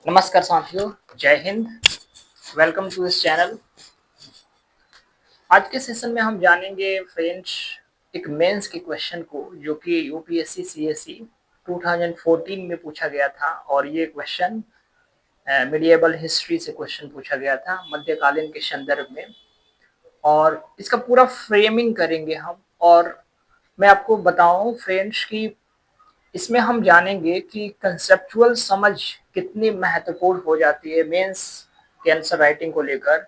नमस्कार साथियों, Jai Hind. Welcome to this channel. आज के सेशन में हम जानेंगे फ्रेंड्स एक मेंस के क्वेश्चन को जो कि यूपीएससी सीएसई 2014 में पूछा गया था। और ये क्वेश्चन मिडिएबल हिस्ट्री से क्वेश्चन पूछा गया था, मध्यकालीन के संदर्भ में। और इसका पूरा फ्रेमिंग करेंगे हम। और मैं आपको बताऊं फ्रेंड्स कि इसमें हम जानेंगे कि कंसेप्चुअल समझ कितनी महत्वपूर्ण हो जाती है मेंस के आंसर राइटिंग को लेकर।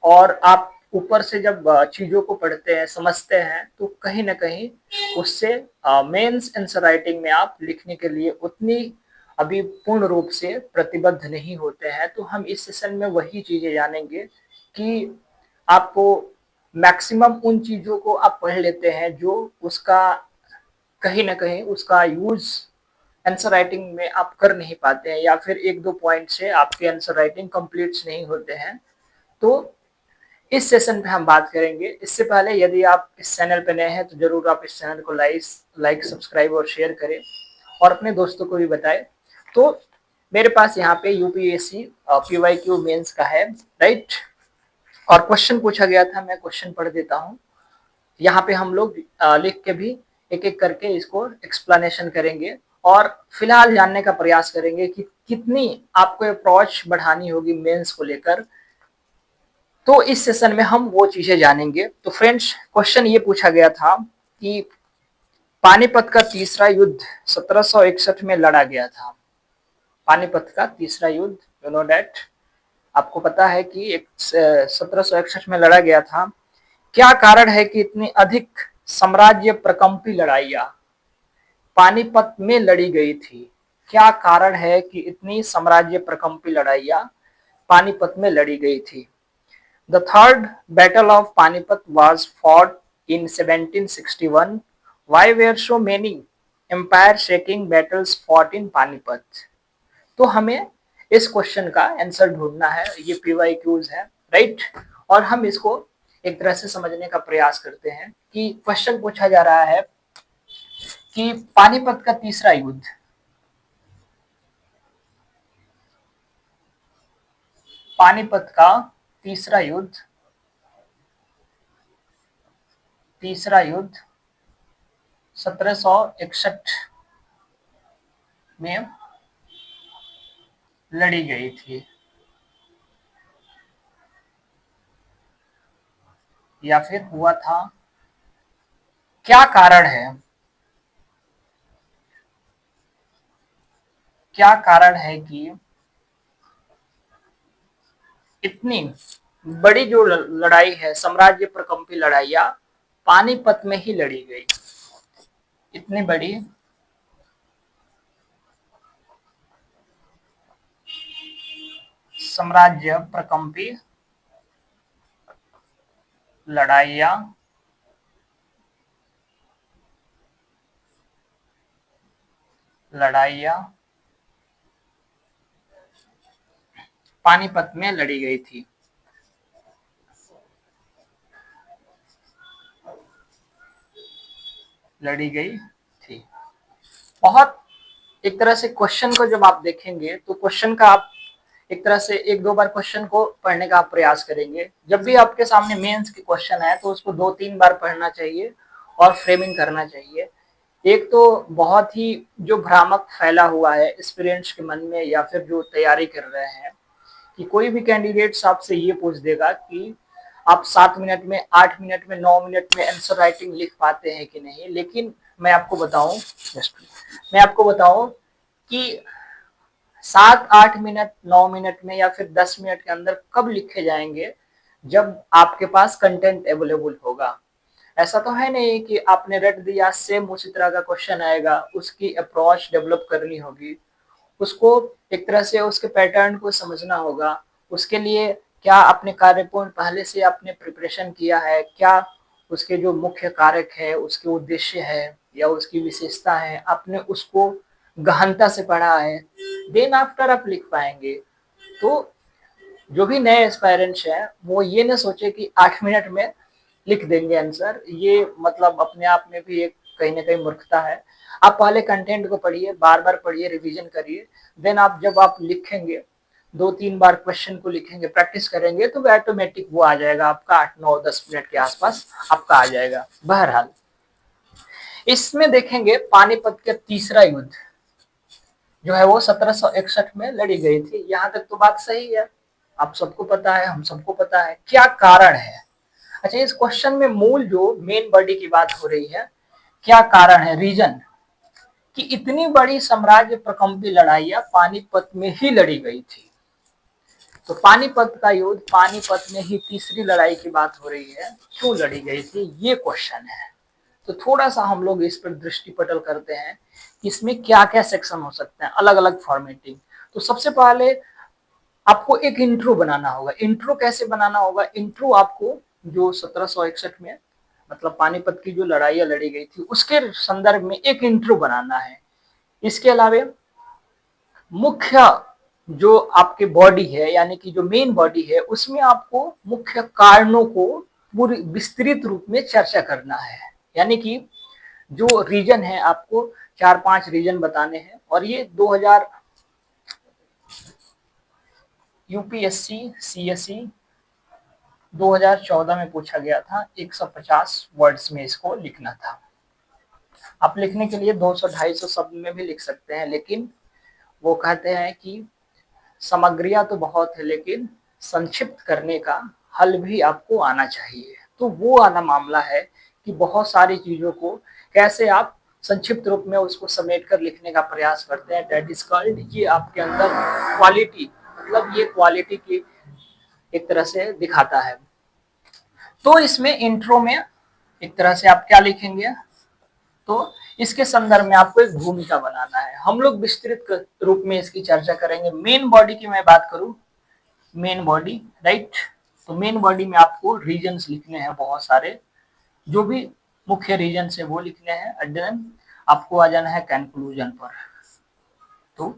और आप ऊपर से जब चीज़ों को पढ़ते हैं, समझते हैं, तो कहीं ना कहीं उससे मेंस आंसर राइटिंग में आप लिखने के लिए उतनी अभी पूर्ण रूप से प्रतिबद्ध नहीं होते हैं। तो हम इस सेशन में वही चीज़ें जानेंगे कि आपको मैक्सिमम उन चीज़ों को आप पढ़ लेते हैं जो उसका कहीं ना कहीं उसका यूज आंसर राइटिंग में आप कर नहीं पाते हैं, या फिर एक दो पॉइंट से आपके आंसर राइटिंग कंप्लीट नहीं होते हैं। तो इस सेशन पे हम बात करेंगे। इससे पहले यदि आप इस चैनल पे नए हैं तो जरूर आप इस चैनल को लाइक सब्सक्राइब और शेयर करें और अपने दोस्तों को भी बताएं। तो मेरे पास यहाँ पे यूपीएससी पीवाईक्यू मेंस का है, राइट। और क्वेश्चन पूछा गया था, मैं क्वेश्चन पढ़ देता हूँ। यहाँ पे हम लोग लिख के भी एक एक करके इसको एक्सप्लेनेशन करेंगे और फिलहाल जानने का प्रयास करेंगे कि कितनी आपको अप्रोच बढ़ानी होगी मेंस को लेकर। तो इस सेशन में हम वो चीजें जानेंगे। तो फ्रेंड्स, क्वेश्चन ये पूछा गया था कि पानीपत का तीसरा युद्ध 1761 में लड़ा गया था। पानीपत का तीसरा युद्ध, यू नो दैट, आपको पता है कि 1761 में लड़ा गया था। क्या कारण है कि इतनी अधिक साम्राज्य प्रकंपी लड़ाइयां पानीपत में लड़ी गई थी? क्या कारण है कि इतनी साम्राज्य प्रकंपी लड़ाइयां पानीपत में लड़ी गई थी? The Third Battle of Panipat was fought in 1761. Why were so many empire-shaking battles fought in Panipat? तो हमें इस क्वेश्चन का आंसर ढूंढना है। ये पीवाईक्यूज है, राइट। और हम इसको एक तरह से समझने का प्रयास करते हैं कि क्वेश्चन पूछा जा रहा है कि पानीपत का तीसरा युद्ध, पानीपत का तीसरा युद्ध, तीसरा युद्ध 1761 में लड़ी गई थी, या फिर हुआ था। क्या कारण है, क्या कारण है कि इतनी बड़ी जो लड़ाई है, साम्राज्य प्रकंपी लड़ाइयां पानीपत में ही लड़ी गई? इतनी बड़ी साम्राज्य प्रकंपी लड़ाइयां पानीपत में लड़ी गई थी। लड़ी गई थी। बहुत एक तरह से क्वेश्चन को जब आप देखेंगे तो क्वेश्चन का आप एक तरह से एक दो बार क्वेश्चन को पढ़ने का आप प्रयास करेंगे। जब भी आपके सामने मेंस की क्वेश्चन है तो उसको दो तीन बार पढ़ना चाहिए और फ्रेमिंग करना चाहिए। एक तो बहुत ही जो भ्रामक फैला हुआ है स्टूडेंट्स के मन में, या फिर जो तैयारी कर रहे हैं, कि कोई भी कैंडिडेट्स आपसे ये पूछ देगा कि आप 7 मिनट में, 8 मिनट में, 9 मिनट में आंसर राइटिंग लिख पाते हैं कि नहीं। लेकिन मैं आपको बताऊं, मैं आपको बताऊं कि 7-8 मिनट, 9 मिनट में या फिर 10 मिनट के अंदर कब लिखे जाएंगे? जब आपके पास कंटेंट अवेलेबल होगा। ऐसा तो है नहीं कि आपने रट दिया, सेम उसी तरह का क्वेश्चन आएगा, उसकी अप्रोच डेवलप करनी होगी, उसको एक तरह से उसके पैटर्न को समझना होगा। उसके लिए क्या आपने कार्यपूर्ण पहले से आपने प्रिपरेशन किया है? क्या उसके जो मुख्य कारक है, उसके उद्देश्य है या उसकी विशेषता है, आपने उसको गहनता से पढ़ा है? देन आफ्टर आप लिख पाएंगे। तो जो भी नए एस्पायरेंट्स हैं वो ये ना सोचे कि 8 मिनट में लिख देंगे आंसर। ये मतलब अपने आप में भी एक कहीं ना कहीं मूर्खता है। आप पहले कंटेंट को पढ़िए, बार बार पढ़िए, रिवीजन करिए, देन आप जब आप लिखेंगे 2-3 बार क्वेश्चन को लिखेंगे, प्रैक्टिस करेंगे तो ऑटोमेटिक वो आ जाएगा आपका 8-9-10 मिनट के आसपास आपका आ जाएगा। बहरहाल इसमें देखेंगे पानीपत का तीसरा युद्ध जो है वो 1761 में लड़ी गई थी। यहाँ तक तो बात सही है, आप सबको पता है, हम सबको पता है। क्या कारण है? अच्छा, इस क्वेश्चन में मूल जो मेन बॉडी की बात हो रही है, क्या कारण है, रीजन, कि इतनी बड़ी साम्राज्य प्रकंपी लड़ाइयां पानीपत में ही लड़ी गई थी। तो पानीपत का युद्ध, पानीपत में ही तीसरी लड़ाई की बात हो रही है, क्यों लड़ी गई थी, ये क्वेश्चन है। तो थोड़ा सा हम लोग इस पर दृष्टिपटल करते हैं कि इसमें क्या क्या सेक्शन हो सकते हैं, अलग अलग फॉर्मेटिंग। तो सबसे पहले आपको एक इंट्रो बनाना होगा। इंट्रो कैसे बनाना होगा? इंट्रो आपको जो 1761 में मतलब पानीपत की जो लड़ाइयां लड़ी गई थी उसके संदर्भ में एक इंट्रो बनाना है। इसके अलावा मुख्य जो आपके बॉडी है, यानी कि जो मेन बॉडी है, उसमें आपको मुख्य कारणों को पूरी विस्तृत रूप में चर्चा करना है। यानी कि जो रीजन है आपको 4-5 रीजन बताने हैं, और ये 2000 यूपीएससी सीएसई 2014 में पूछा गया था। 150 वर्ड्स में इसको लिखना था। आप लिखने के लिए 200-250 शब्द में भी लिख सकते हैं, लेकिन वो कहते हैं कि सामग्रियां तो बहुत है, लेकिन संक्षिप्त करने का हल भी आपको आना चाहिए। तो वो वाला मामला है कि बहुत सारी चीजों को कैसे आप संक्षिप्त रूप में उसको समेट कर लिखने का प्रयास करते हैं। दैट इज कॉल्ड, ये आपके अंदर क्वालिटी, मतलब ये क्वालिटी की एक तरह से दिखाता है। तो इसमें इंट्रो में एक तरह से आप क्या लिखेंगे, तो इसके संदर्भ में आपको एक भूमिका बनाना है। हम लोग विस्तृत रूप में इसकी चर्चा करेंगे। मेन बॉडी की मैं बात करूं, मेन बॉडी, राइट, तो मेन बॉडी में आपको रीजन्स लिखने हैं बहुत सारे, जो भी मुख्य रीजन है वो लिखने हैं। एंड देन आपको आ जाना है कंक्लूजन पर। तो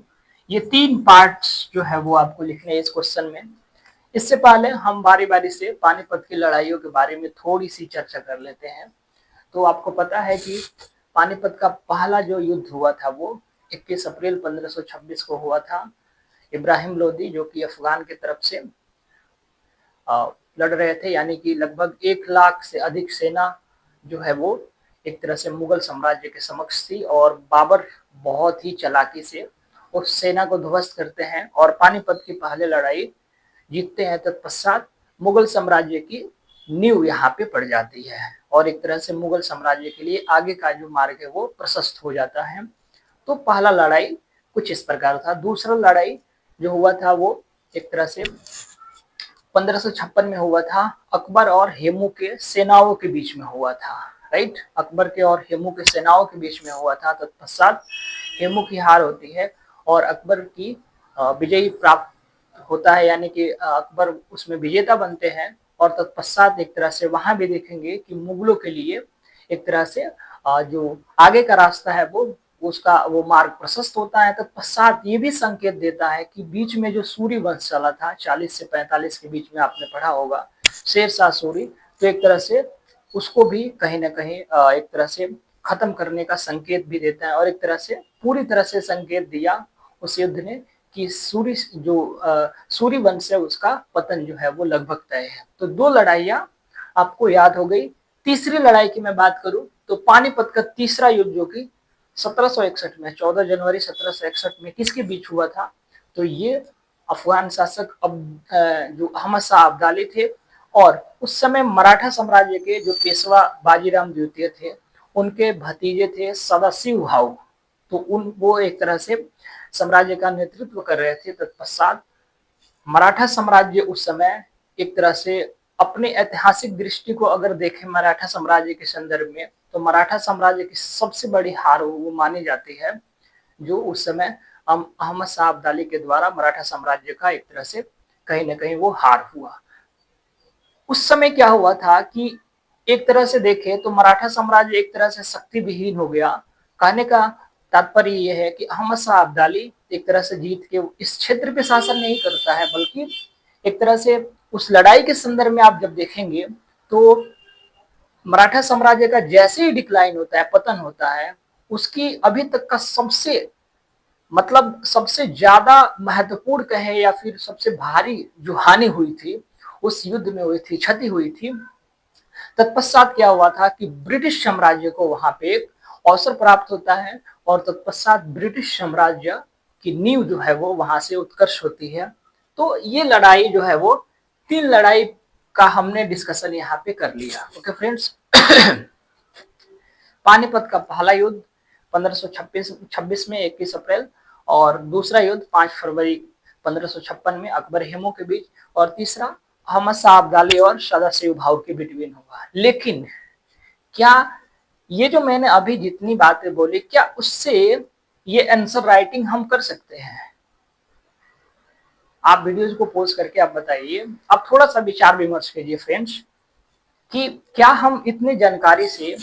ये 3 पार्ट्स जो है वो आपको लिखने हैं इस क्वेश्चन में। इससे पहले हम बारी बारी से पानीपत की लड़ाइयों के बारे में थोड़ी सी चर्चा कर लेते हैं। तो आपको पता है कि पानीपत का पहला जो युद्ध हुआ था वो 21 अप्रैल 1526 को हुआ था। इब्राहिम लोदी जो कि अफगान की तरफ से लड़ रहे थे, यानी कि लगभग 1 लाख से अधिक सेना जो है वो एक तरह से मुगल साम्राज्य के समक्ष थी, और बाबर बहुत ही चालाकी से उस सेना को ध्वस्त करते हैं और पानीपत की पहले लड़ाई जीतते हैं। तत्पश्चात मुगल साम्राज्य की नींव यहाँ पे पड़ जाती है, और एक तरह से मुगल साम्राज्य के लिए आगे का जो मार्ग है वो प्रशस्त हो जाता है। तो पहला लड़ाई कुछ इस प्रकार था। दूसरा लड़ाई जो हुआ था वो एक तरह से 1556 में हुआ था, अकबर और हेमू के सेनाओं के बीच में हुआ था, राइट, अकबर के और हेमू के सेनाओं के बीच में हुआ था। तत्पश्चात हेमू की हार होती है और अकबर की विजयी प्राप्त होता है, यानी कि अकबर उसमें विजेता बनते हैं। और तत्पश्चात एक तरह से वहां भी देखेंगे कि मुगलों के लिए एक तरह से जो आगे का रास्ता है वो उसका वो मार्ग प्रशस्त होता है। तत्पश्चात ये भी संकेत देता है कि बीच में जो सूरी वंश चला था 40 से 45 के बीच में, आपने पढ़ा होगा, शेरशाह सूरी, तो एक तरह से उसको भी कहीं ना कहीं एक तरह से खत्म करने का संकेत भी देता है, और एक तरह से पूरी तरह से संकेत दिया उस युद्ध ने कि सूरी वंश है उसका पतन जो है वो लगभग तय है। तो 2 लड़ाइयां आपको याद हो गई। तीसरी लड़ाई की मैं बात करूं तो पानीपत का तीसरा युद्ध जो कि 1761 में, 14 जनवरी 1761 में किसके बीच हुआ था, तो ये अफगान शासक जो अहमद शाह अब्दाली थे, और उस समय मराठा साम्राज्य के जो पेशवा बाजीराव द्वितीय थे उनके भतीजे थे सदाशिव भाऊ। तो वो एक तरह से साम्राज्य का नेतृत्व कर रहे थे। तत्पश्चात मराठा साम्राज्य उस समय एक तरह से अपने ऐतिहासिक दृष्टि को अगर देखें मराठा साम्राज्य के संदर्भ में, तो मराठा साम्राज्य की सबसे बड़ी हार वो मानी जाती है जो उस समय अहमद शाह अब्दाली के द्वारा मराठा साम्राज्य का एक तरह से कहीं ना कहीं वो हार हुआ। उस समय क्या हुआ था कि एक तरह से देखें तो मराठा साम्राज्य एक तरह से शक्ति विहीन हो गया। कहने का तात्पर्य यह है कि अहमद शाह अब्दाली एक तरह से जीत के इस क्षेत्र पे शासन नहीं करता है, बल्कि एक तरह से उस लड़ाई के संदर्भ में आप जब देखेंगे तो मराठा साम्राज्य का जैसे ही डिक्लाइन होता है, पतन होता है, उसकी अभी तक का सबसे मतलब सबसे ज्यादा महत्वपूर्ण कहें या फिर सबसे भारी जो हानि हुई थी उस युद्ध में हुई थी, क्षति हुई थी। तत्पश्चात क्या हुआ था कि ब्रिटिश साम्राज्य को वहां पे एक अवसर प्राप्त होता है और तत्पश्चात ब्रिटिश साम्राज्य की नींव जो है वो वहां से उत्कर्ष होती है। तो ये लड़ाई जो है वो 3 लड़ाई का हमने डिस्कशन यहाँ पे कर लिया। ओके फ्रेंड्स, पानीपत का पहला युद्ध 1526 में 21 अप्रैल, और दूसरा युद्ध 5 फरवरी 1556 में अकबर हेमू के बीच, और तीसरा अहमद शाह अब्दाली और सदाशिव भाऊ के बिटवीन हुआ। लेकिन क्या ये जो मैंने अभी जितनी बातें बोली, क्या उससे ये आंसर राइटिंग हम कर सकते हैं? आप वीडियोज को पोस्ट करके आप बताइए, आप थोड़ा सा विचार विमर्श कीजिए फ्रेंड्स, कि क्या हम इतनी जानकारी से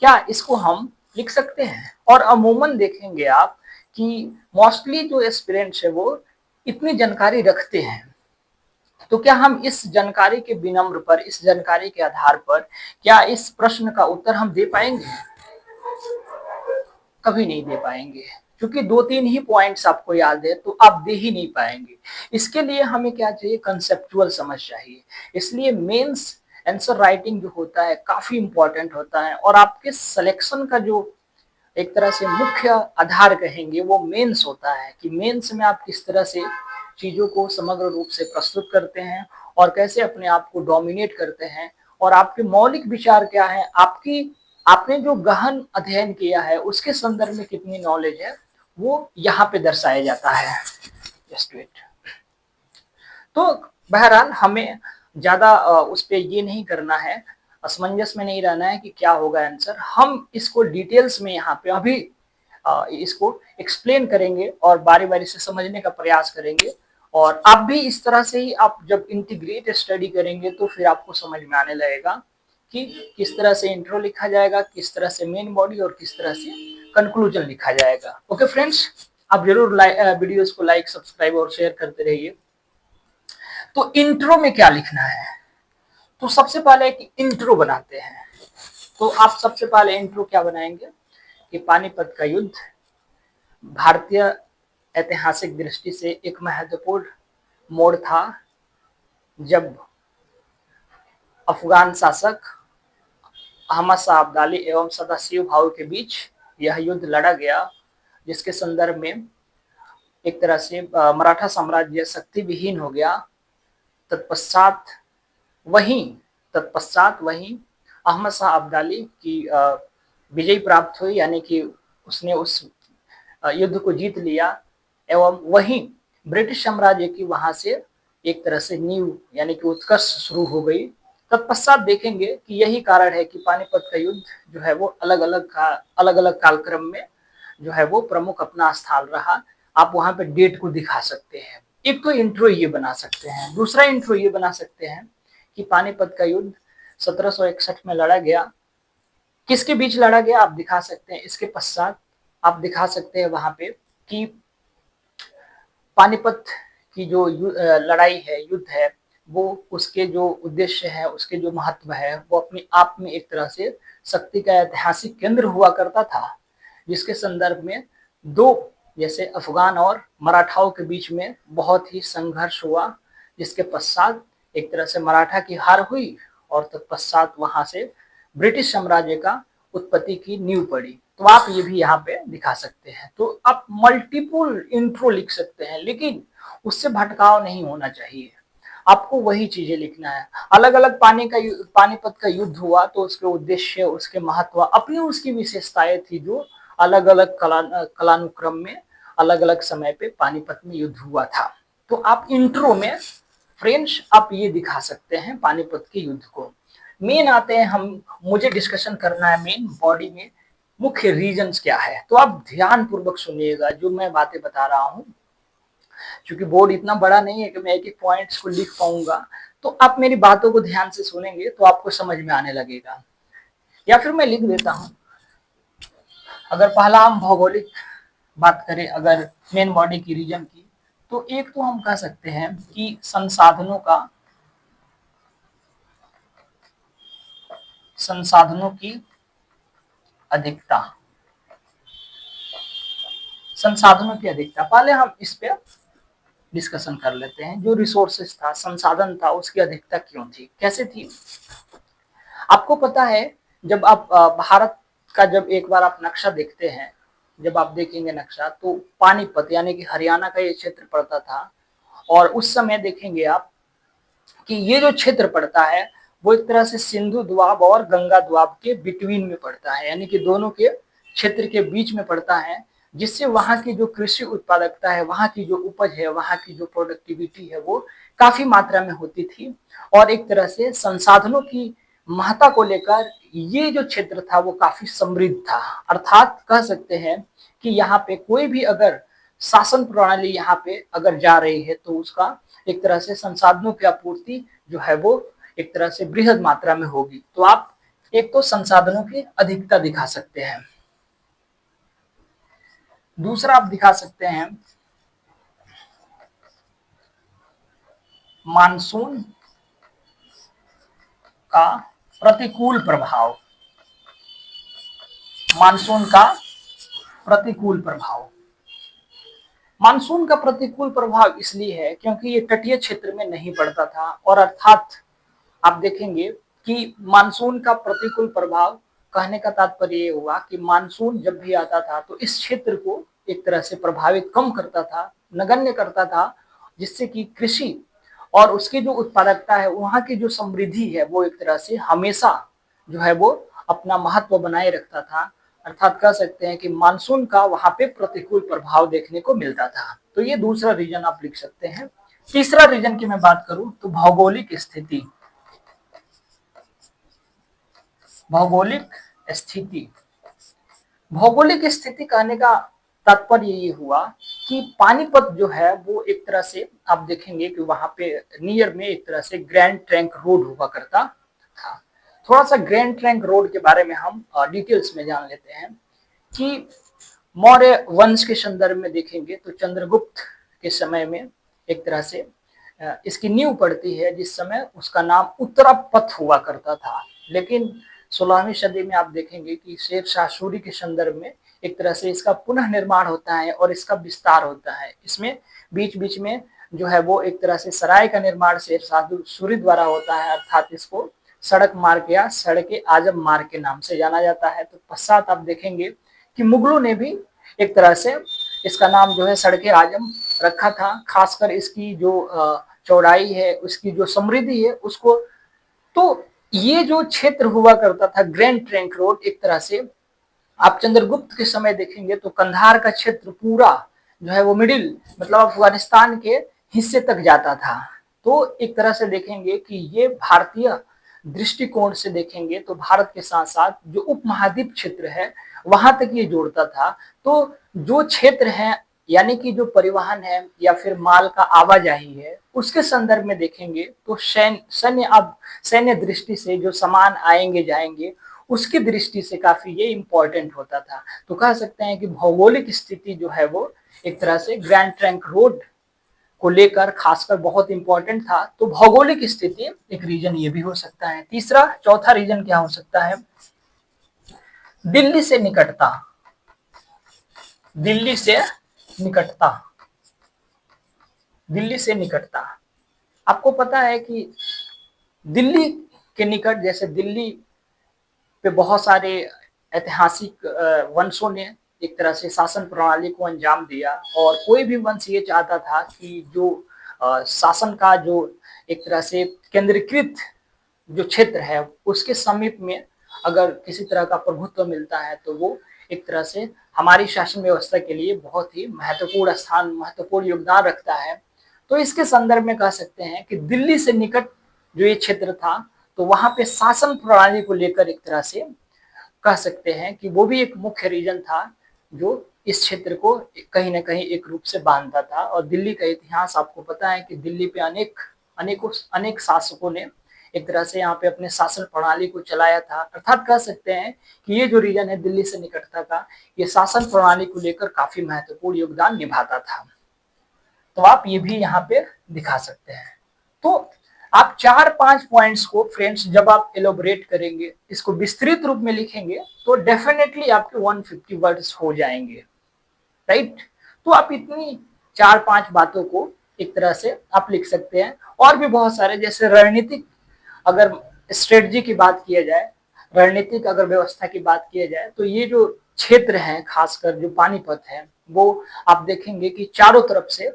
क्या इसको हम लिख सकते हैं? और अमूमन देखेंगे आप कि मोस्टली जो एस्पिरेंट्स है वो इतनी जानकारी रखते हैं, तो क्या हम इस जानकारी के विनम्र पर, इस जानकारी के आधार पर क्या इस प्रश्न का उत्तर हम दे पाएंगे? कभी नहीं दे पाएंगे, क्योंकि 2-3 ही पॉइंट्स आपको याद है तो आप दे ही नहीं पाएंगे। इसके लिए हमें क्या चाहिए? कंसेप्चुअल समझ चाहिए। इसलिए मेंस आंसर राइटिंग जो होता है काफी इंपॉर्टेंट होता है, और आपके सिलेक्शन का जो एक तरह से मुख्य आधार कहेंगे वो मेंस होता है, कि मेंस में आप किस तरह से चीजों को समग्र रूप से प्रस्तुत करते हैं और कैसे अपने आप को डोमिनेट करते हैं, और आपके मौलिक विचार क्या है, आपकी आपने जो गहन अध्ययन किया है उसके संदर्भ में कितनी नॉलेज है, वो यहाँ पे दर्शाया जाता है। Just wait. तो बहरहाल हमें ज्यादा उस पर ये नहीं करना है, असमंजस में नहीं रहना है कि क्या होगा आंसर। हम इसको डिटेल्स में यहाँ पे अभी इसको एक्सप्लेन करेंगे और बारी बारी से समझने का प्रयास करेंगे, और आप भी इस तरह से ही आप जब इंटीग्रेट स्टडी करेंगे तो फिर आपको समझ में आने लगेगा कि किस तरह से इंट्रो लिखा जाएगा, किस तरह से मेन बॉडी और किस तरह से कंक्लूजन लिखा जाएगा। ओके फ्रेंड्स, आप जरूर वीडियोस को लाइक, सब्सक्राइब और शेयर करते रहिए। तो इंट्रो में क्या लिखना है? तो सबसे पहले एक इंट्रो बनाते हैं। तो आप सबसे पहले इंट्रो क्या बनाएंगे कि पानीपत का युद्ध भारतीय ऐतिहासिक दृष्टि से एक महत्वपूर्ण मोड़ था, जब अफगान शासक अहमद शाह अब्दाली एवं सदाशिव भाऊ के बीच यह युद्ध लड़ा गया, जिसके संदर्भ में एक तरह से मराठा साम्राज्य शक्ति विहीन हो गया। तत्पश्चात वहीं अहमद शाह अब्दाली की विजय प्राप्त हुई, यानी कि उसने उस युद्ध को जीत लिया, एवं वहीं ब्रिटिश साम्राज्य की वहां से एक तरह से नींव यानी कि उत्कर्ष शुरू हो गई। तत्पश्चात देखेंगे कि यही कारण है कि पानीपत का युद्ध जो है वो अलग अलग कालक्रम में जो है वो प्रमुख अपना स्थान रहा। आप वहां पे डेट को दिखा सकते हैं। एक तो इंट्रो ये बना सकते हैं, दूसरा इंट्रो ये बना सकते हैं कि पानीपत का युद्ध 1761 में लड़ा गया। किसके बीच लड़ा गया आप दिखा सकते हैं। इसके पश्चात आप दिखा सकते हैं वहां पे कि पानीपत की जो लड़ाई है, युद्ध है, वो उसके जो उद्देश्य है, उसके जो महत्व है, वो अपने आप में एक तरह से शक्ति का ऐतिहासिक केंद्र हुआ करता था, जिसके संदर्भ में दो जैसे अफगान और मराठाओं के बीच में बहुत ही संघर्ष हुआ, जिसके पश्चात एक तरह से मराठा की हार हुई और तत्पश्चात वहां से ब्रिटिश साम्राज्य का उत्पत्ति की नींव पड़ी। तो आप ये भी यहाँ पे दिखा सकते हैं। तो आप मल्टीपल इंट्रो लिख सकते हैं, लेकिन उससे भटकाव नहीं होना चाहिए। आपको वही चीजें लिखना है। अलग अलग पानीपत का युद्ध हुआ तो उसके उद्देश्य, उसके महत्व, अपनी उसकी विशेषताएं थी, जो अलग अलग कलानुक्रम में अलग अलग समय पे पानीपत में युद्ध हुआ था। तो आप इंट्रो में फ्रेंड्स आप ये दिखा सकते हैं पानीपत के युद्ध को। मेन आते हैं हम, मुझे डिस्कशन करना है मेन बॉडी में मुख्य रीजंस क्या है। तो आप ध्यान पूर्वक सुनिएगा जो मैं बातें बता रहा हूँ, क्योंकि बोर्ड इतना बड़ा नहीं है कि मैं एक एक पॉइंट्स को लिख पाऊंगा। तो आप मेरी बातों को ध्यान से सुनेंगे तो आपको समझ में आने लगेगा, या फिर मैं लिख देता हूँ। अगर पहला हम भौगोलिक बात करें, अगर मेन बॉडी की रीजन की, तो एक तो हम कह सकते हैं कि संसाधनों की अधिकता। संसाधनों की अधिकता। पहले हम इस पे डिस्कशन कर लेते हैं। जो रिसोर्सेस था, संसाधन था, उसकी अधिकता क्यों थी, कैसे थी। आपको पता है, जब आप भारत का जब एक बार आप नक्शा देखते हैं, जब आप देखेंगे नक्शा, तो पानीपत यानी कि हरियाणा का ये क्षेत्र पड़ता था। और उस समय देखेंगे आप कि ये जो क्षेत्र पड़ता है वो एक तरह से सिंधु द्वाब और गंगा द्वाब के बिटवीन में पड़ता है, यानी कि दोनों के क्षेत्र के बीच में पड़ता है, जिससे वहाँ की जो कृषि उत्पादकता है, वहाँ की जो उपज है, वहाँ की जो प्रोडक्टिविटी है, वो काफी मात्रा में होती थी। और एक तरह से संसाधनों की महत्ता को लेकर ये जो क्षेत्र था वो काफी समृद्ध था। अर्थात कह सकते हैं कि यहाँ पे कोई भी अगर शासन प्रणाली यहाँ पे अगर जा रही है तो उसका एक तरह से संसाधनों की आपूर्ति जो है वो एक तरह से बृहद मात्रा में होगी। तो आप एक तो संसाधनों की अधिकता दिखा सकते हैं, दूसरा आप दिखा सकते हैं मानसून का प्रतिकूल प्रभाव। मानसून का प्रतिकूल प्रभाव, मानसून का प्रतिकूल प्रभाव इसलिए है क्योंकि ये तटीय क्षेत्र में नहीं पड़ता था। और अर्थात आप देखेंगे कि मानसून का प्रतिकूल प्रभाव कहने का तात्पर्य ये हुआ कि मानसून जब भी आता था तो इस क्षेत्र को एक तरह से प्रभावित कम करता था, नगण्य करता था, जिससे कि कृषि और उसकी जो उत्पादकता है, वहाँ की जो समृद्धि है, वो एक तरह से हमेशा जो है वो अपना महत्व बनाए रखता था। अर्थात कह सकते हैं कि मानसून का वहां पे प्रतिकूल प्रभाव देखने को मिलता था। तो ये दूसरा रीजन आप लिख सकते हैं। तीसरा रीजन की मैं बात करूं तो भौगोलिक स्थिति। भौगोलिक स्थिति, भौगोलिक स्थिति कहने का तात्पर्य ये हुआ कि पानीपत जो है वो एक तरह से आप देखेंगे कि वहां पे नियर में एक तरह से ग्रैंड ट्रंक रोड हुआ करता था। थोड़ा सा ग्रैंड ट्रंक रोड के बारे में हम डिटेल्स में जान लेते हैं कि मौर्य वंश के संदर्भ में देखेंगे तो चंद्रगुप्त के समय में एक तरह से इसकी नींव पड़ती है, जिस समय उसका नाम उत्तरापथ हुआ करता था। लेकिन 16वीं सदी में आप देखेंगे कि शेर शाह सूरी के संदर्भ में एक तरह से इसका पुनः निर्माण होता है और इसका विस्तार होता है। इसमें बीच बीच में जो है वो एक तरह से सराय का निर्माण शेर शाह सूरी द्वारा होता है, अर्थात इसको सड़क मार्ग या सड़क आजम मार्ग के नाम से जाना जाता है। तो पश्चात आप देखेंगे कि मुगलों ने भी एक तरह से इसका नाम जो है सड़क आजम रखा था, खासकर इसकी जो चौड़ाई है, उसकी जो समृद्धि है उसको। तो ये जो क्षेत्र हुआ करता था ग्रैंड ट्रंक रोड, एक तरह से आप चंद्रगुप्त के समय देखेंगे तो कंधार का क्षेत्र पूरा जो है वो मिडिल मतलब अफगानिस्तान के हिस्से तक जाता था। तो एक तरह से देखेंगे कि ये भारतीय दृष्टिकोण से देखेंगे तो भारत के साथ साथ जो उपमहाद्वीप क्षेत्र है वहां तक ये जोड़ता था। तो जो क्षेत्र है यानी कि जो परिवहन है या फिर माल का आवाजाही है, उसके संदर्भ में देखेंगे तो सैन्य दृष्टि से जो सामान आएंगे जाएंगे उसकी दृष्टि से काफी ये इम्पोर्टेंट होता था। तो कह सकते हैं कि भौगोलिक स्थिति जो है वो एक तरह से ग्रैंड ट्रंक रोड को लेकर खासकर बहुत इंपॉर्टेंट था। तो भौगोलिक स्थिति एक रीजन ये भी हो सकता है। तीसरा, चौथा रीजन क्या हो सकता है, दिल्ली से निकटता। दिल्ली से निकटता, दिल्ली से निकटता। आपको पता है कि दिल्ली के निकट, जैसे दिल्ली पे बहुत सारे ऐतिहासिक वंशों ने एक तरह से शासन प्रणाली को अंजाम दिया, और कोई भी वंश ये चाहता था कि जो शासन का जो एक तरह से केंद्रीकृत जो क्षेत्र है उसके समीप में अगर किसी तरह का प्रभुत्व मिलता है तो वो एक तरह से हमारी शासन व्यवस्था के लिए बहुत ही महत्वपूर्ण स्थान, महत्वपूर्ण योगदान रखता है। तो इसके संदर्भ में कह सकते हैं कि दिल्ली से निकट जो ये क्षेत्र था तो वहां पे शासन प्रणाली को लेकर एक तरह से कह सकते हैं कि वो भी एक मुख्य रीजन था जो इस क्षेत्र को कहीं ना कहीं एक रूप से बांधता था। और दिल्ली का इतिहास आपको पता है कि दिल्ली पे अनेक शासकों ने एक तरह से यहाँ पे अपने शासन प्रणाली को चलाया था। अर्थात कह सकते हैं कि ये जो रीजन है दिल्ली से निकटता का, ये शासन प्रणाली को लेकर काफी महत्वपूर्ण योगदान निभाता था। तो आप ये भी यहाँ पे दिखा सकते हैं। तो आप 4-5 पॉइंट्स को फ्रेंड्स जब आप एलोबरेट करेंगे, इसको विस्तृत रूप में लिखेंगे तो डेफिनेटली आपके 150 वर्ड्स हो जाएंगे। राइट। तो आप इतनी 4-5 बातों को एक तरह से आप लिख सकते हैं। और भी बहुत सारे, जैसे रणनीतिक अगर स्ट्रेटजी की बात किया जाए, रणनीतिक अगर व्यवस्था की बात किया जाए, तो ये जो क्षेत्र है, खासकर जो पानीपत है, वो आप देखेंगे कि चारों तरफ से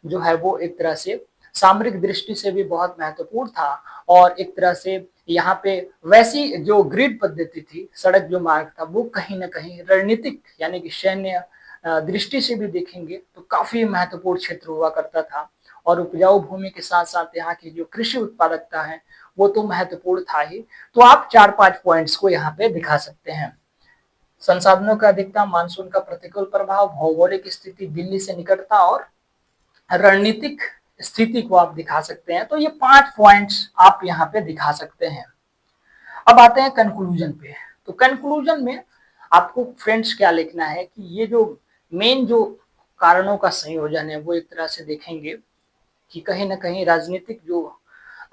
जो है वो एक तरह से सामरिक दृष्टि से भी बहुत महत्वपूर्ण था। और एक तरह से यहाँ पे वैसी जो ग्रिड पद्धति थी, सड़क जो मार्ग था, वो कहीं ना कहीं रणनीतिक यानी कि सैन्य दृष्टि से भी देखेंगे तो काफी महत्वपूर्ण क्षेत्र हुआ करता था। और उपजाऊ भूमि के साथ साथ यहाँ की जो कृषि उत्पादकता है वो तो महत्वपूर्ण था ही। तो आप 4-5 पॉइंट्स को यहाँ पे दिखा सकते हैं। संसाधनों का अधिकता, मानसून का प्रतिकूल प्रभाव, भौगोलिक स्थिति, दिल्ली से निकटता और रणनीतिक स्थिति को आप दिखा सकते हैं। तो ये 5 पॉइंट्स आप यहाँ पे दिखा सकते हैं। अब आते हैं कंक्लूजन पे। तो कंक्लूजन में आपको फ्रेंड्स क्या लिखना है कि ये जो मेन जो कारणों का संयोजन है वो एक तरह से देखेंगे कि कहीं ना कहीं राजनीतिक जो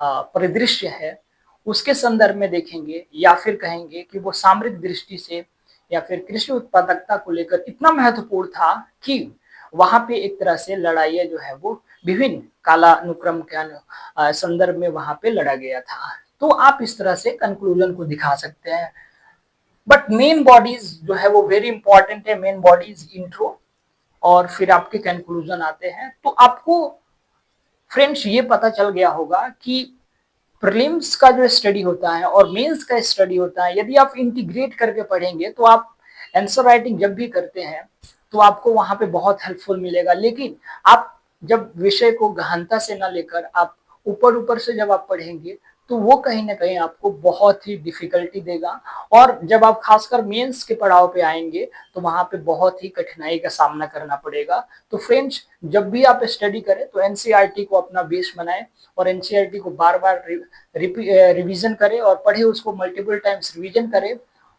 परिदृश्य है उसके संदर्भ में देखेंगे, या फिर कहेंगे कि वो सामरिक दृष्टि से या फिर कृषि उत्पादकता को लेकर इतना महत्वपूर्ण था कि वहां पे एक तरह से लड़ाइयाँ जो है वो विभिन्न कालानुक्रम के संदर्भ में वहां पे लड़ा गया था। तो आप इस तरह से कंक्लूजन को दिखा सकते हैं। बट मेन बॉडीज जो है वो वेरी इंपॉर्टेंट है। मेन बॉडीज इंट्रो और फिर आपके कंक्लूजन आते हैं। तो आपको फ्रेंड्स ये पता चल गया होगा कि प्रीलिम्स का जो स्टडी होता है और मेंस का स्टडी होता है, यदि आप इंटीग्रेट करके पढ़ेंगे तो आप आंसर राइटिंग जब भी करते हैं तो आपको वहां पे बहुत हेल्पफुल मिलेगा। लेकिन आप जब विषय को गहनता से ना लेकर आप ऊपर ऊपर से जब आप पढ़ेंगे तो वो कहीं ना कहीं आपको बहुत ही डिफिकल्टी देगा। और जब आप खासकर मेंस के पड़ाव पे आएंगे तो वहां पे बहुत ही कठिनाई का सामना करना पड़ेगा। तो फ्रेंड्स, जब भी आप स्टडी करें तो एनसीईआरटी को अपना बेस बनाएं और एनसीईआरटी को बार बार रिवीजन करें और पढ़े, उसको मल्टीपल टाइम्स रिवीजन करें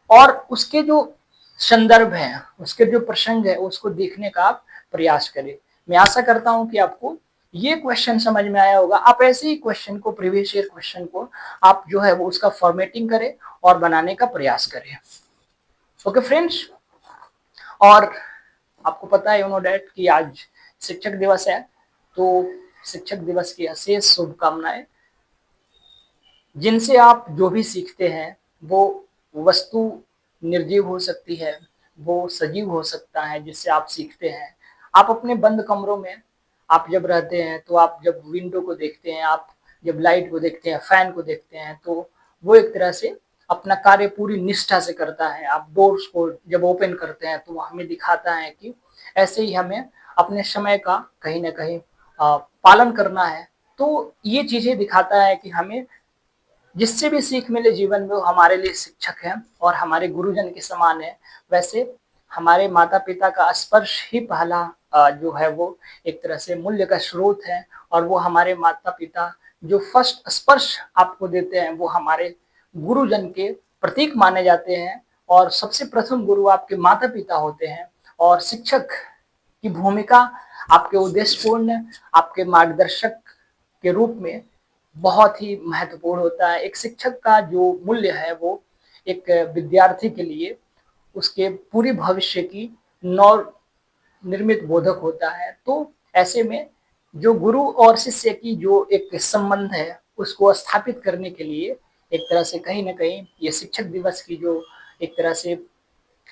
और उसके जो संदर्भ है, उसके जो प्रसंग है उसको देखने का आप प्रयास करें। मैं आशा करता हूं कि आपको ये क्वेश्चन समझ में आया होगा। आप ऐसे ही क्वेश्चन को, प्रीवियस ईयर क्वेश्चन को आप जो है वो उसका फॉर्मेटिंग करें और बनाने का प्रयास करें। ओके फ्रेंड्स, और आपको पता है नो डैट कि आज शिक्षक दिवस है, तो शिक्षक दिवस की अशेष शुभकामनाएं। जिनसे आप जो भी सीखते हैं वो वस्तु निर्जीव हो सकती है, वो सजीव हो सकता है जिससे आप सीखते हैं। आप अपने बंद कमरों में आप जब रहते हैं तो आप जब विंडो को देखते हैं, आप जब लाइट को देखते हैं, फैन को देखते हैं, तो वो एक तरह से अपना कार्य पूरी निष्ठा से करता है। आप डोर्स को जब ओपन करते हैं तो वो हमें दिखाता है कि ऐसे ही हमें अपने समय का कहीं ना कहीं पालन करना है। तो ये चीजें दिखाता है कि हमें जिससे भी सीख मिले जीवन में वो हमारे लिए शिक्षक हैं और हमारे गुरुजन के समान है। वैसे हमारे माता पिता का स्पर्श ही पहला जो है वो एक तरह से मूल्य का स्रोत है। और वो हमारे माता पिता जो फर्स्ट स्पर्श आपको देते हैं वो हमारे गुरुजन के प्रतीक माने जाते हैं। और सबसे प्रथम गुरु आपके माता पिता होते हैं। और शिक्षक की भूमिका आपके उद्देश्यपूर्ण, आपके मार्गदर्शक के रूप में बहुत ही महत्वपूर्ण होता है। एक शिक्षक का जो मूल्य है वो एक विद्यार्थी के लिए उसके पूरी भविष्य की नव निर्मित बोधक होता है। तो ऐसे में जो गुरु और शिष्य की जो एक संबंध है उसको स्थापित करने के लिए एक तरह से कहीं ना कहीं ये शिक्षक दिवस की जो एक तरह से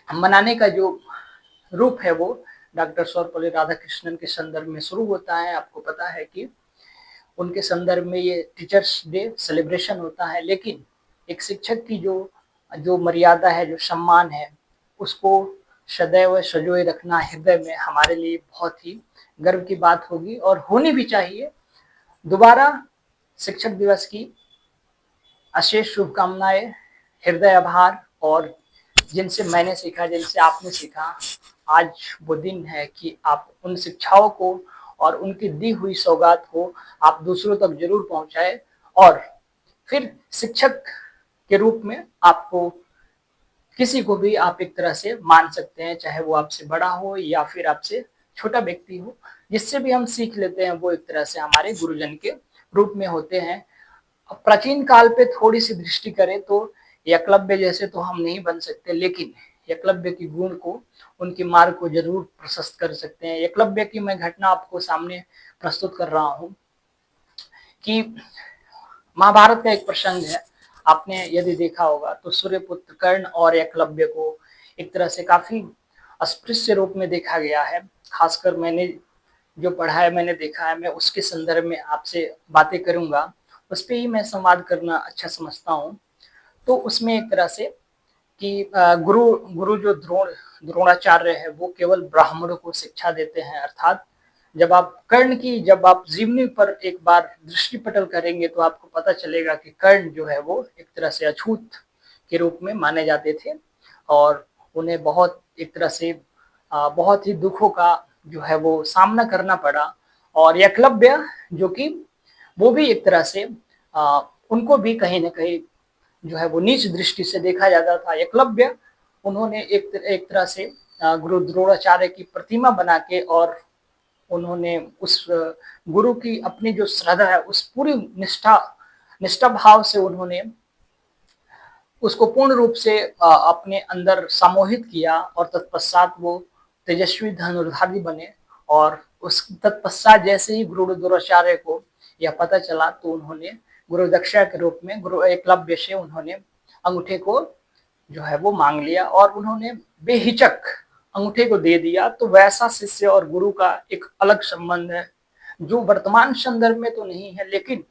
मनाने का जो रूप है वो डॉक्टर सर्वपल्ली राधाकृष्णन के संदर्भ में शुरू होता है। आपको पता है कि उनके संदर्भ में ये टीचर्स डे सेलिब्रेशन होता है। लेकिन एक शिक्षक की जो जो मर्यादा है, जो सम्मान है, उसको सदैव संजोए रखना हृदय में हमारे लिए बहुत ही गर्व की बात होगी और होनी भी चाहिए। दोबारा शिक्षक दिवस की अशेष शुभकामनाएं, हृदय आभार। और जिनसे मैंने सीखा, जिनसे आपने सीखा, आज वो दिन है कि आप उन शिक्षाओं को और उनकी दी हुई सौगात को आप दूसरों तक जरूर पहुंचाए। और फिर शिक्षक के रूप में आपको किसी को भी आप एक तरह से मान सकते हैं, चाहे वो आपसे बड़ा हो या फिर आपसे छोटा व्यक्ति हो। जिससे भी हम सीख लेते हैं वो एक तरह से हमारे गुरुजन के रूप में होते हैं। प्राचीन काल पे थोड़ी सी दृष्टि करें तो एकलव्य जैसे तो हम नहीं बन सकते, लेकिन एकलव्य की गुण को, उनके मार्ग को जरूर प्रशस्त कर सकते हैं। एकलव्य की मैं घटना आपको सामने प्रस्तुत कर रहा हूँ कि महाभारत का एक प्रसंग है। आपने यदि देखा होगा तो सूर्यपुत्र कर्ण और एकलव्य को एक तरह से काफी अस्पृश्य रूप में देखा गया है। खासकर मैंने जो पढ़ा है, मैंने देखा है, मैं उसके संदर्भ में आपसे बातें करूंगा। उस पर ही मैं संवाद करना अच्छा समझता हूँ। तो उसमें एक तरह से कि गुरु गुरु जो द्रोणाचार्य है वो केवल ब्राह्मणों को शिक्षा देते हैं। अर्थात जब आप जीवनी पर एक बार दृष्टिपटल करेंगे तो आपको पता चलेगा कि कर्ण जो है वो एक तरह से अछूत के रूप में माने जाते थे और उन्हें बहुत एक तरह से बहुत ही दुखों का जो है वो सामना करना पड़ा। और एकलव्य जो कि वो भी एक तरह से उनको भी कहीं ना कहीं जो है वो नीच दृष्टि से देखा जाता था। एकलव्य उन्होंने एक तरह से गुरु द्रोणाचार्य की प्रतिमा बना के और उन्होंने उस गुरु की अपनी जो श्रद्धा है उस पूरी निष्ठा भाव से उन्होंने उसको पूर्ण रूप से अपने अंदर समोहित किया और तत्पश्चात वो तेजस्वी धनुर्धारी बने। और उस तत्पश्चात जैसे ही गुरु द्रोणाचार्य को यह पता चला तो उन्होंने गुरु दक्षा के रूप में गुरु एकलव्य से उन्होंने अंगूठे को जो है वो मांग लिया और उन्होंने बेहिचक अंगूठे को दे दिया। तो वैसा शिष्य और गुरु का एक अलग संबंध है जो वर्तमान संदर्भ में तो नहीं है, लेकिन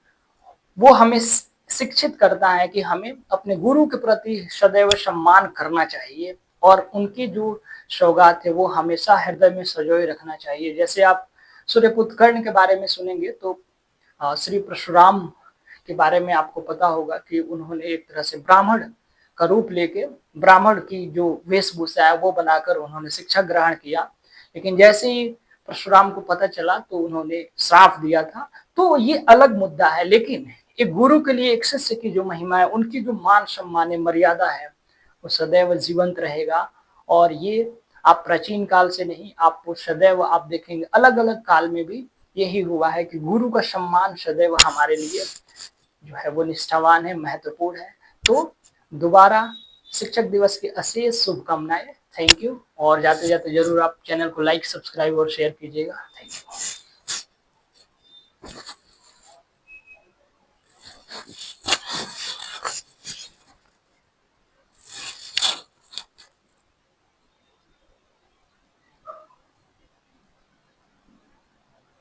वो हमें शिक्षित करता है कि हमें अपने गुरु के प्रति सदैव सम्मान करना चाहिए और उनकी जो सौगात है वो हमेशा हृदय में संजोए रखना चाहिए। जैसे आप सूर्यपुत्र कर्ण के बारे में सुनेंगे तो श्री परशुराम के बारे में आपको पता होगा कि उन्होंने एक तरह से ब्राह्मण का रूप लेके ब्राह्मण की जो वेशभूषा है वो बनाकर उन्होंने शिक्षा ग्रहण किया। लेकिन जैसे ही परशुराम को पता चला तो उन्होंने श्राप दिया था। तो ये अलग मुद्दा है, लेकिन एक गुरु के लिए एक शिष्य की जो महिमा है, उनकी जो मान सम्मान मर्यादा है वो सदैव जीवंत रहेगा। और ये आप प्राचीन काल से नहीं, आपको सदैव आप देखेंगे अलग अलग काल में भी यही हुआ है कि गुरु का सम्मान सदैव हमारे लिए जो है वो निष्ठावान है, महत्वपूर्ण है। तो दोबारा शिक्षक दिवस की अशेष शुभकामनाएं। Thank you. और जाते जाते जरूर आप चैनल को लाइक, सब्सक्राइब और शेयर कीजिएगा। Thank you.